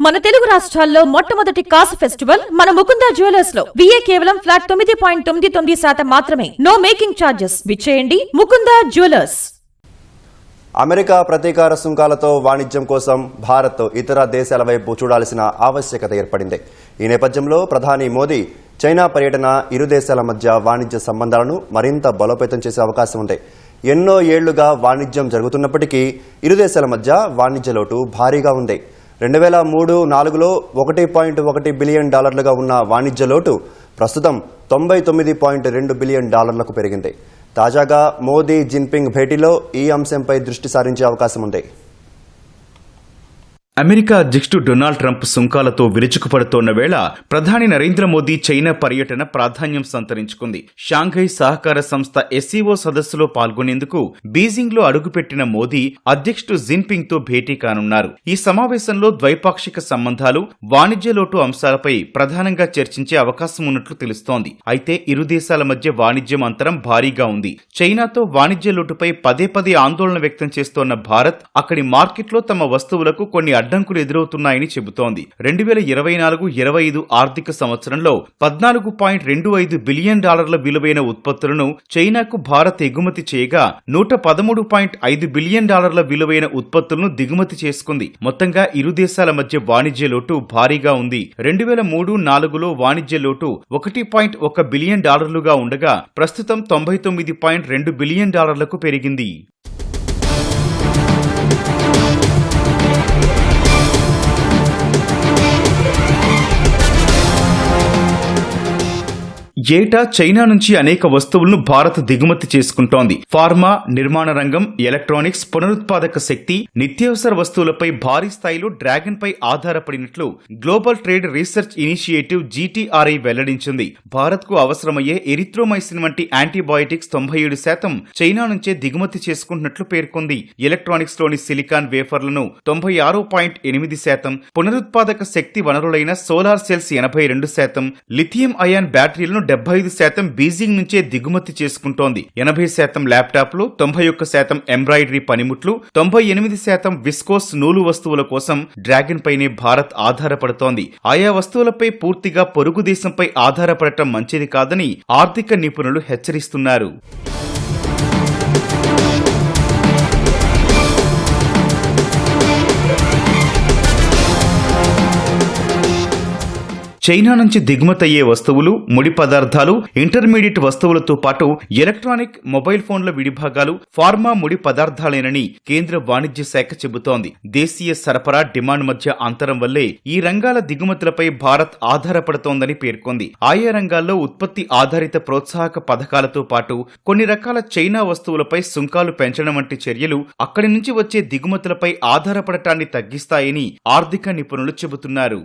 మన తెలుగు రాష్ట్రాల్లో మొట్టమొదటి కాసు ఫెస్టివల్ మన ముకుందా జ్యువెలర్స్ లో విఏ కేవలం ఫ్లాట్ 9.99% మాత్రమే. No making charges. విచ్చేయండి ముకుందా జ్యువెలర్స్. అమెరికా ప్రతీకార సుంకాలతో వాణిజ్యం కోసం భారత్ ఇతర దేశాల వైపు చూడాల్సిన ఆవశ్యకత ఏర్పడింది. ఈ నేపథ్యంలో ప్రధాని మోదీ చైనా పర్యటన ఇరు దేశాల మధ్య వాణిజ్య సంబంధాలను మరింత బలోపేతం చేసే అవకాశం ఉంది. ఎన్నో ఏళ్లుగా వాణిజ్యం జరుగుతున్నప్పటికీ ఇరు దేశాల మధ్య వాణిజ్య లోటు భారీగా ఉంది. 2003-04లో $1.1 బిలియన్ ఉన్న వాణిజ్య లోటు ప్రస్తుతం $99.2 బిలియన్ పెరిగింది. తాజాగా మోదీ జిన్పింగ్ భేటీలో ఈ అంశంపై దృష్టి సారించే అవకాశం ఉంది. అమెరికా అధ్యక్షుడు డొనాల్డ్ ట్రంప్ సుంకాలతో విరుచుకుపడుతోన్న వేళ ప్రధాని నరేంద్ర మోదీ చైనా పర్యటన ప్రాధాన్యం సంతరించుకుంది. షాంఘై సహకార సంస్థ SCO సదస్సులో పాల్గొనేందుకు బీజింగ్ లో అడుగుపెట్టిన మోదీ అధ్యక్షుడు జిన్పింగ్ తో భేటీ కానున్నారు. ఈ సమావేశంలో ద్వైపాక్షిక సంబంధాలు, వాణిజ్య లోటు అంశాలపై ప్రధానంగా చర్చించే అవకాశం ఉన్నట్లు తెలుస్తోంది. అయితే ఇరు దేశాల మధ్య వాణిజ్యం అంతరం భారీగా ఉంది. చైనాతో వాణిజ్య లోటుపై పదే ఆందోళన వ్యక్తం చేస్తోన్న భారత్ అక్కడి మార్కెట్లో తమ వస్తువులకు కొన్ని అడ్డంకులు ఎదురవుతున్నాయని చెబుతోంది. 2024-25 ఆర్థిక సంవత్సరంలో $14.25 బిలియన్ విలువైన ఉత్పత్తులను చైనాకు భారత్ ఎగుమతి చేయగా $113.5 బిలియన్ విలువైన ఉత్పత్తులను దిగుమతి చేసుకుంది. మొత్తంగా ఇరు దేశాల మధ్య వాణిజ్య లోటు భారీగా ఉంది. 2003-04లో వాణిజ్య లోటు $1.1 బిలియన్ ఉండగా ప్రస్తుతం $99.2 బిలియన్ పెరిగింది. ఏటా చైనా నుంచి అనేక వస్తువులను భారత్ దిగుమతి చేసుకుంటోంది. ఫార్మా, నిర్మాణ రంగం, ఎలక్ట్రానిక్స్, పునరుత్పాదక శక్తి, నిత్యావసర వస్తువులపై భారీ స్థాయిలో డ్రాగన్ పై ఆధారపడినట్లు global trade research initiative GTRI వెల్లడించింది. భారత్ కు అవసరమయ్యే ఎరిథ్రోమైసిన్ వంటి యాంటీబయాటిక్స్ 97% చైనా నుంచే దిగుమతి చేసుకుంటున్నట్లు పేర్కొంది. ఎలక్ట్రానిక్స్ లోని సిలికాన్ వేఫర్లను 96.8%, పునరుత్పాదక శక్తి వనరులైన సోలార్ సెల్స్ 82%, లిథియం అయాన్ బ్యాటరీలను 75% బీజింగ్ నుంచే దిగుమతి చేసుకుంటోంది. 80% ల్యాప్టాప్లు, 91% ఎంబ్రాయిడరీ పనిముట్లు, 98% విస్కోస్ నూలు వస్తువుల కోసం డ్రాగన్ పైనే భారత్ ఆధారపడుతోంది. ఆయా వస్తువులపై పూర్తిగా పొరుగు దేశంపై ఆధారపడటం మంచిది కాదని ఆర్థిక నిపుణులు హెచ్చరిస్తున్నారు. చైనా నుంచి దిగుమతయ్యే వస్తువులు, ముడి పదార్థాలు, ఇంటర్మీడియట్ వస్తువులతో పాటు ఎలక్ట్రానిక్, మొబైల్ ఫోన్ల విడిభాగాలు, ఫార్మా ముడి పదార్థాలేనని కేంద్ర వాణిజ్య శాఖ చెబుతోంది. దేశీయ సరఫరా, డిమాండ్ మధ్య అంతరం వల్లే ఈ రంగాల దిగుమతులపై భారత్ ఆధారపడుతోందని పేర్కొంది. ఆయా రంగాల్లో ఉత్పత్తి ఆధారిత ప్రోత్సాహక పథకాలతో పాటు కొన్ని రకాల చైనా వస్తువులపై సుంకాలు పెంచడం వంటి చర్యలు అక్కడి నుంచి వచ్చే దిగుమతులపై ఆధారపడటాన్ని తగ్గిస్తాయని ఆర్థిక నిపుణులు చెబుతున్నారు.